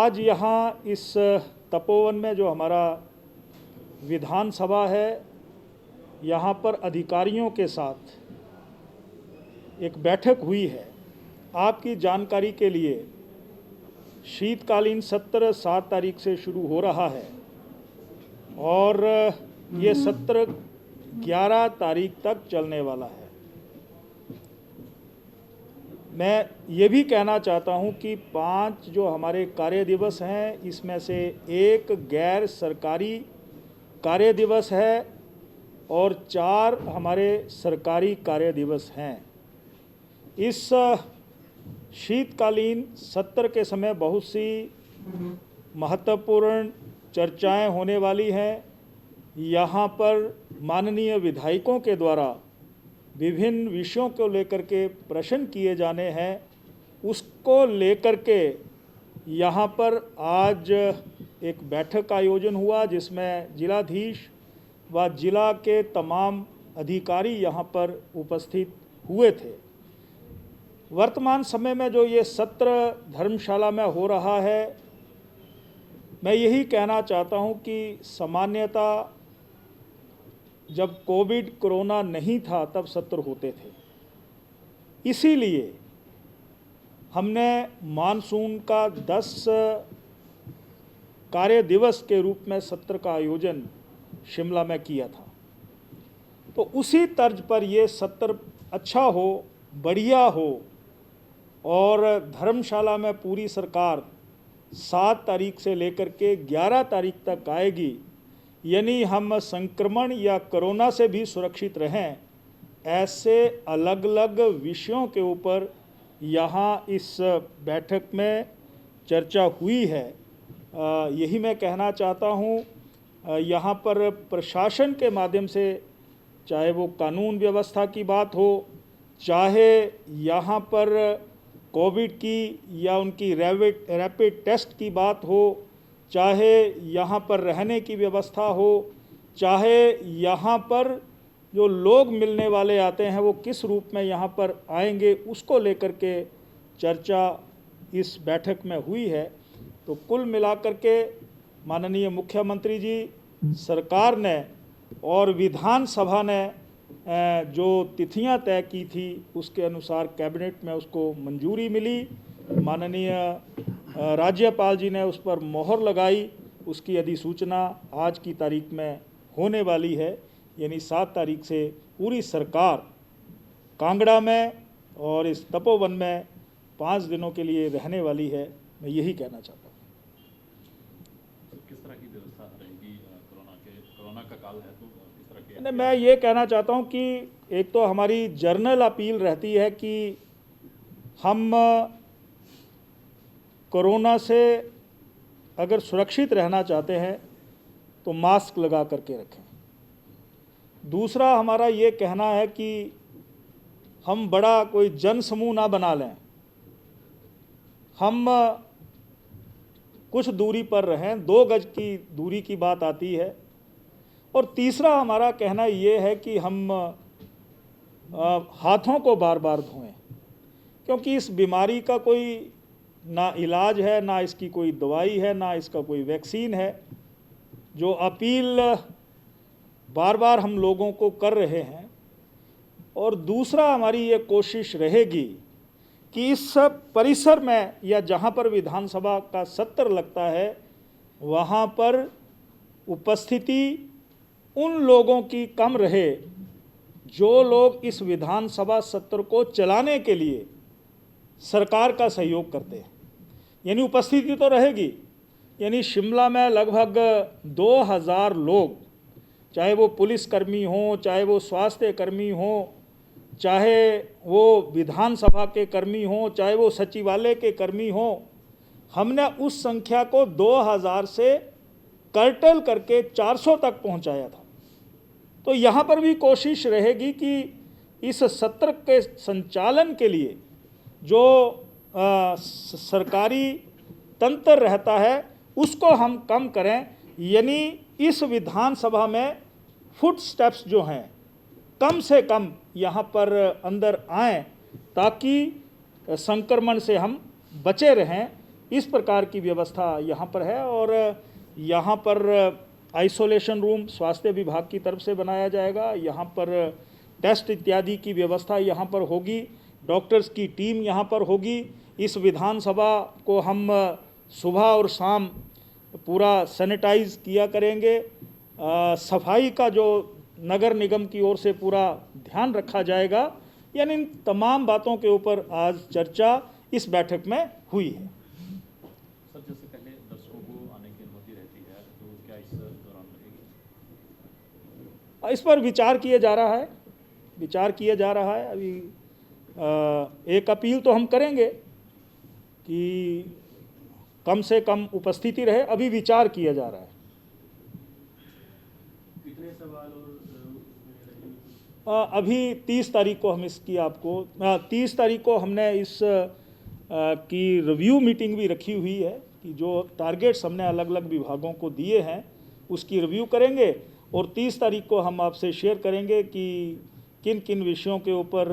आज यहाँ इस तपोवन में जो हमारा विधानसभा है, यहाँ पर अधिकारियों के साथ एक बैठक हुई है। आपकी जानकारी के लिए शीतकालीन सत्र 7 तारीख से शुरू हो रहा है और ये सत्र 11 तारीख तक चलने वाला है। मैं ये भी कहना चाहता हूँ कि 5 जो हमारे कार्य दिवस हैं, इसमें से एक गैर सरकारी कार्य दिवस है और 4 हमारे सरकारी कार्य दिवस हैं। इस शीतकालीन सत्र के समय बहुत सी महत्वपूर्ण चर्चाएं होने वाली हैं। यहाँ पर माननीय विधायकों के द्वारा विभिन्न विषयों को लेकर के प्रश्न किए जाने हैं। उसको लेकर के यहाँ पर आज एक बैठक का आयोजन हुआ, जिसमें जिलाधीश व जिला के तमाम अधिकारी यहाँ पर उपस्थित हुए थे। वर्तमान समय में जो ये सत्र धर्मशाला में हो रहा है, मैं यही कहना चाहता हूँ कि सामान्यतः जब कोरोना नहीं था तब सत्र होते थे। इसीलिए हमने मानसून का 10 कार्य दिवस के रूप में सत्र का आयोजन शिमला में किया था। तो उसी तर्ज पर ये सत्र अच्छा हो, बढ़िया हो और धर्मशाला में पूरी सरकार 7 तारीख से लेकर के 11 तारीख तक आएगी, यानी हम संक्रमण या कोरोना से भी सुरक्षित रहें। ऐसे अलग अलग विषयों के ऊपर यहाँ इस बैठक में चर्चा हुई है। यही मैं कहना चाहता हूँ। यहाँ पर प्रशासन के माध्यम से, चाहे वो कानून व्यवस्था की बात हो, चाहे यहाँ पर कोविड की या उनकी रैपिड टेस्ट की बात हो, चाहे यहाँ पर रहने की व्यवस्था हो, चाहे यहाँ पर जो लोग मिलने वाले आते हैं वो किस रूप में यहाँ पर आएंगे, उसको लेकर के चर्चा इस बैठक में हुई है। तो कुल मिलाकर के माननीय मुख्यमंत्री जी, सरकार ने और विधानसभा ने जो तिथियां तय की थी, उसके अनुसार कैबिनेट में उसको मंजूरी मिली। माननीय राज्यपाल जी ने उस पर मोहर लगाई। उसकी अधिसूचना आज की तारीख में होने वाली है, यानी 7 तारीख से पूरी सरकार कांगड़ा में और इस तपोवन में 5 दिनों के लिए रहने वाली है। मैं यही कहना चाहता हूँ। किस तरह की व्यवस्था रहेगी? कोरोना का काल है तो किस तरह की? मैं ये कहना चाहता हूँ कि एक तो हमारी जर्नल अपील रहती है कि हम कोरोना से अगर सुरक्षित रहना चाहते हैं तो मास्क लगा करके रखें। दूसरा हमारा ये कहना है कि हम बड़ा कोई जन समूह ना बना लें, हम कुछ दूरी पर रहें, 2 गज की दूरी की बात आती है। और तीसरा हमारा कहना ये है कि हम हाथों को बार बार धोएं, क्योंकि इस बीमारी का कोई ना इलाज है, ना इसकी कोई दवाई है, ना इसका कोई वैक्सीन है। जो अपील बार बार हम लोगों को कर रहे हैं। और दूसरा हमारी ये कोशिश रहेगी कि इस परिसर में या जहाँ पर विधानसभा का सत्र लगता है, वहाँ पर उपस्थिति उन लोगों की कम रहे जो लोग इस विधानसभा सत्र को चलाने के लिए सरकार का सहयोग करते हैं। यानी उपस्थिति तो रहेगी, यानी शिमला में लगभग 2000 लोग, चाहे वो पुलिसकर्मी हों, चाहे वो स्वास्थ्य कर्मी हों, चाहे वो विधानसभा के कर्मी हों, चाहे वो सचिवालय के कर्मी हों, हमने उस संख्या को 2000 से कर्टल करके 400 तक पहुंचाया था। तो यहाँ पर भी कोशिश रहेगी कि इस सत्र के संचालन के लिए जो सरकारी तंत्र रहता है उसको हम कम करें, यानी इस विधानसभा में फुट स्टेप्स जो हैं कम से कम यहाँ पर अंदर आएं, ताकि संक्रमण से हम बचे रहें। इस प्रकार की व्यवस्था यहाँ पर है। और यहाँ पर आइसोलेशन रूम स्वास्थ्य विभाग की तरफ से बनाया जाएगा, यहाँ पर टेस्ट इत्यादि की व्यवस्था यहाँ पर होगी, डॉक्टर्स की टीम यहाँ पर होगी। इस विधानसभा को हम सुबह और शाम पूरा सैनिटाइज किया करेंगे। सफाई का जो नगर निगम की ओर से पूरा ध्यान रखा जाएगा। यानी इन तमाम बातों के ऊपर आज चर्चा इस बैठक में हुई है। सर, जैसे पहले दर्शकों को आने की अनुमति रहती है, तो क्या इस दौरान रहेगी? इस पर विचार किया जा रहा है, अभी एक अपील तो हम करेंगे कि कम से कम उपस्थिति रहे, अभी विचार किया जा रहा है। कितने सवाल और अभी 30 तारीख को हम इसकी आपको 30 तारीख को हमने इस की रिव्यू मीटिंग भी रखी हुई है कि जो टारगेट्स हमने अलग अलग विभागों को दिए हैं उसकी रिव्यू करेंगे, और 30 तारीख को हम आपसे शेयर करेंगे कि किन किन विषयों के ऊपर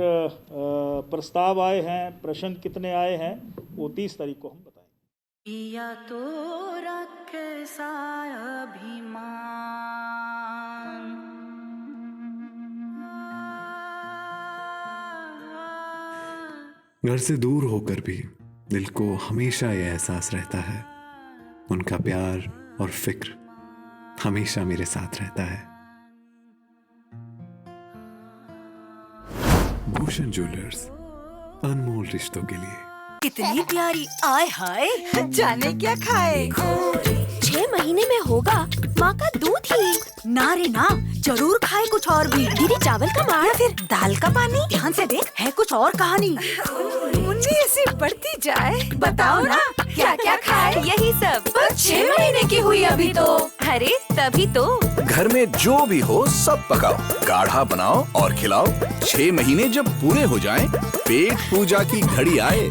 प्रस्ताव आए हैं, प्रश्न कितने आए हैं, वो 30 तारीख को हम बताएंगे। या तोरा कैसा अभिमान, घर से दूर होकर भी दिल को हमेशा यह एहसास रहता है, उनका प्यार और फिक्र हमेशा मेरे साथ रहता है। भूषण ज्वेलर्स, अनमोल रिश्तों के लिए। कितनी प्यारी, आय हाय जाने क्या खाए। 6 महीने में होगा माँ का दूध ही। ना रे ना, जरूर खाए कुछ और भी। दीदी चावल का मार, फिर दाल का पानी। ध्यान से देख, है कुछ और कहानी। मुन्नी ऐसी बढ़ती जाए, बताओ ना क्या क्या खाए। यही सब, पर 6 महीने की हुई अभी तो। अरे तभी तो। घर में जो भी हो सब पकाओ, गाढ़ा बनाओ और खिलाओ। 6 महीने जब पूरे हो जाएं, पेट पूजा की घड़ी आए